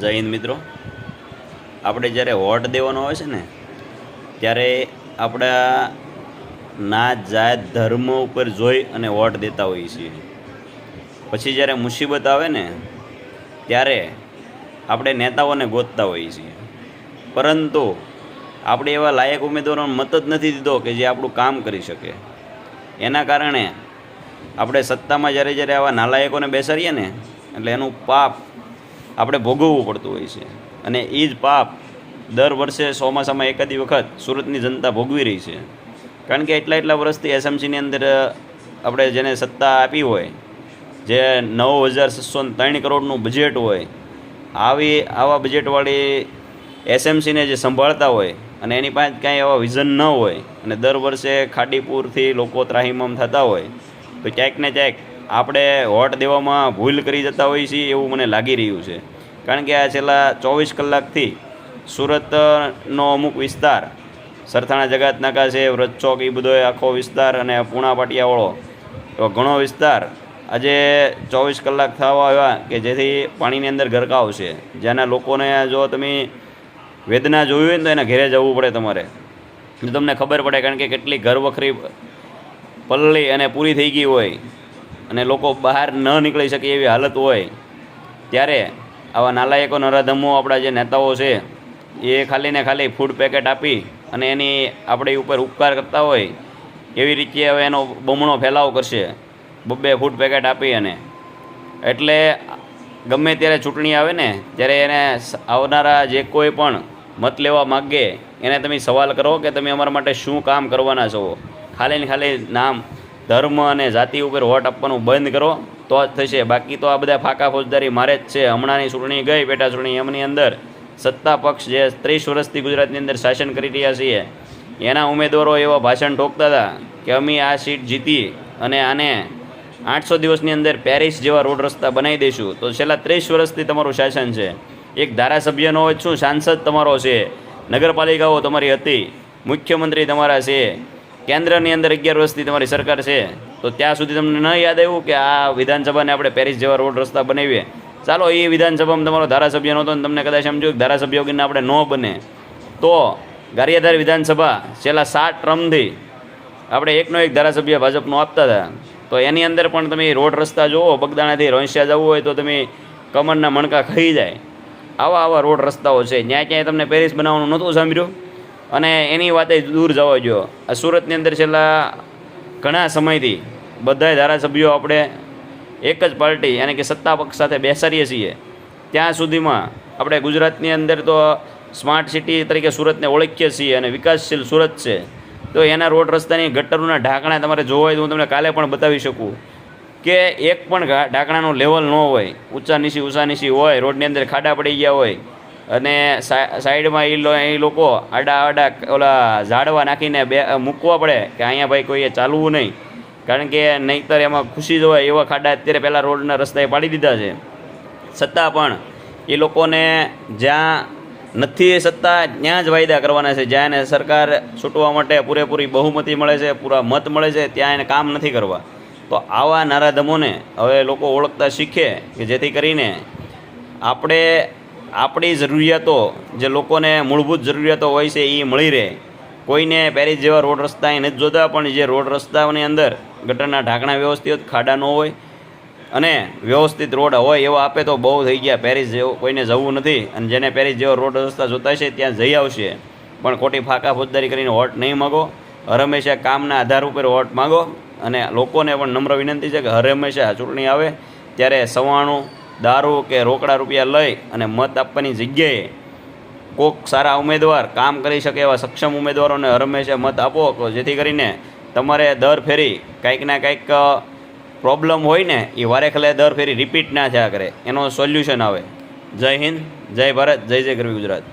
જય હિન્દ મિત્રો. આપણે જ્યારે વોટ દેવાનો હોય છે ને ત્યારે આપણા નાત જાત ધર્મ ઉપર જોઈ અને વોટ દેતા હોઈએ છીએ. પછી જ્યારે મુસીબત આવે ને ત્યારે આપણે નેતાઓને ગોતતા હોઈએ છીએ, પરંતુ આપણે એવા લાયક ઉમેદવારોને મત જ નથી દીધો કે જે આપણું કામ કરી શકે. એના કારણે આપણે સત્તામાં જ્યારે જ્યારે આવા નાલાયકોને બેસાડીએ ને એટલે એનું પાપ આપણે ભોગવવું પડતું હોય છે. અને એ જ પાપ દર વર્ષે ચોમાસામાં એકાદી વખત સુરતની જનતા ભોગવી રહી છે. કારણ કે એટલા વર્ષથી એસએમસીની અંદર આપણે જેને સત્તા આપી હોય, જે 9,603 કરોડનું બજેટ હોય, આવા બજેટવાળી એસએમસીને જે સંભાળતા હોય અને એની પાસે કાંઈ એવા વિઝન ન હોય અને દર વર્ષે ખાડીપુરથી લોકો ત્રાહિમામ થતા હોય, તો ક્યાંક ને ક્યાંક આપણે વોટ દેવામાં ભૂલ કરી જતા હોઈએ છીએ એવું મને લાગી રહ્યું છે. કારણ કે આ છેલ્લા 24 કલાકથી સુરતનો અમુક વિસ્તાર, સરથાણા જગાત નાકા છે, વ્રત ચોક, એ બધો આખો વિસ્તાર અને પૂણા પાટિયાવાળો તો ઘણો વિસ્તાર આજે 24 કલાક થવા આવ્યા કે જેથી પાણીની અંદર ગરકાવ છે. જેના લોકોને જો તમે વેદના જોવી હોય ને તો એના ઘેરે જવું પડે તમારે, તો તમને ખબર પડે. કારણ કે કેટલી ઘર વખરી પલળી અને પૂરી થઈ ગઈ હોય અને લોકો બહાર ન નીકળી શકે એવી હાલત હોય, ત્યારે આવા નાલાયકો નરાધમો આપણા જે નેતાઓ છે એ ખાલી ને ખાલી ફૂડ પેકેટ આપી અને એની આપણી ઉપર ઉપકાર કરતા હોય એવી રીતે હવે એનો બમણો ફેલાવ કરશે, 2 ફૂડ પેકેટ આપી. અને એટલે ગમે ત્યારે ચૂંટણી આવે ને ત્યારે એને આવનારા જે કોઈ પણ મત લેવા માગે એને તમે સવાલ કરો કે તમે અમારા માટે શું કામ કરવાના છો. ખાલી ને ખાલી નામ, ધર્મ અને જાતિ ઉપર વોટ આપવાનું બંધ કરો તો જ થશે. બાકી તો આ બધા ફાંકા ફોજદારી મારે જ છે. હમણાંની ચૂંટણી ગઈ, પેટા ચૂંટણી, એમની અંદર સત્તા પક્ષ જે 30 વર્ષથી ગુજરાતની અંદર શાસન કરી રહ્યા છીએ એના ઉમેદવારો એવા ભાષણ ઠોકતા હતા કે અમે આ સીટ જીતી અને આને 800 દિવસની અંદર પેરિસ જેવા રોડ રસ્તા બનાવી દઈશું. તો છેલ્લા 30 વર્ષથી તમારું શાસન છે. એક ધારાસભ્યનો હોય શું, સાંસદ તમારો છે, નગરપાલિકાઓ તમારી હતી, મુખ્યમંત્રી તમારા છે, કેન્દ્રની અંદર 11 વર્ષથી તમારી સરકાર છે. તો ત્યાં સુધી તમને ન યાદ આવ્યું કે આ વિધાનસભાને આપણે પેરિસ જેવા રોડ રસ્તા બનાવીએ? ચાલો એ વિધાનસભામાં તમારો ધારાસભ્ય નહોતો ને તમને કદાચ સમજ્યું કે ધારાસભ્ય વગરને આપણે ન બને, તો ગારિયાધાર વિધાનસભા છેલ્લા 7 ટર્મથી આપણે એકનો એક ધારાસભ્ય ભાજપનો આપતા હતા. તો એની અંદર પણ તમે રોડ રસ્તા જુઓ, બગદાણાથી રોંસિયા જવું હોય તો તમે કમરના મણકા ખાઈ જાય આવા રોડ રસ્તાઓ છે. જ્યાં ક્યાંય તમને પેરિસ બનાવવાનું નહોતું સાંભળ્યું. અને એની વાતે દૂર જવા જો, આ સુરતની અંદર છેલ્લા ઘણા સમયથી બધાય ધારાસભ્યો આપણે એક જ પાર્ટી યાની કે સત્તા પક્ષ સાથે બેસાડીએ છીએ. ત્યાં સુધીમાં આપણે ગુજરાતની અંદર તો સ્માર્ટ સિટી તરીકે સુરતને ઓળખીએ છીએ અને વિકાસશીલ સુરત છે. તો એના રોડ રસ્તાની ગટરોના ઢાંકણા તમારે જોવા હોય તો હું તમને કાલે પણ બતાવી શકું કે એક પણ ઢાંકણાનું લેવલ ન હોય, ઊંચા નીચી હોય, રોડની અંદર ખાડા પડી ગયા હોય અને સાઈડમાં એ લોકો આડા ઓલા ઝાડવા નાખીને મૂકવા પડે કે અહીંયા ભાઈ કોઈએ ચાલવું નહીં. કારણ કે નહીંતર એમાં ખુશી જ હોય એવા ખાડા અત્યારે પહેલાં રોડના રસ્તાએ પાડી દીધા છે. છતાં પણ એ લોકોને જ્યાં નથી સત્તા ત્યાં જ વાયદા કરવાના છે. જ્યાં એને સરકાર છૂટવા માટે પૂરેપૂરી બહુમતી મળે છે, પૂરા મત મળે છે, ત્યાં એને કામ નથી કરવા. તો આવા નારાધમોને હવે લોકો ઓળખતા શીખે કે જેથી કરીને આપણે આપણી જરૂરિયાતો, જે લોકોને મૂળભૂત જરૂરિયાતો હોય છે એ મળી રહે. કોઈને પેરિસ જેવા રોડ રસ્તા એ નથી જોતા, પણ જે રોડ રસ્તાઓની અંદર ગટરના ઢાંકણા વ્યવસ્થિત, ખાડા ન હોય અને વ્યવસ્થિત રોડ હોય એવા આપે તો બહુ થઈ ગયા. પેરિસ જેવું કોઈને જવું નથી અને જેને પેરિસ જેવો રોડ રસ્તા જોતા છે ત્યાં જઈ આવશે, પણ ખોટી ફાંકા ફોજદારી કરીને વોટ નહીં માગો. હર હંમેશા કામના આધાર ઉપર વોટ માગો. અને લોકોને પણ નમ્ર વિનંતી છે કે હર હંમેશા ચૂંટણી આવે ત્યારે સવાણું, દારૂ કે રોકડા રૂપિયા લઈ અને મત આપવાની જગ્યાએ કોક સારા ઉમેદવાર, કામ કરી શકે એવા સક્ષમ ઉમેદવારોને હર હંમેશા મત આપો, જેથી કરીને તમારે દર ફેરી કંઈક ના કંઈક પ્રોબ્લેમ હોય ને એ વારે ખલે દર ફેરી રિપીટ ના થયા કરે, એનો સોલ્યુશન આવે. જય હિન્દ, જય ભારત, જય જય ગરવી ગુજરાત.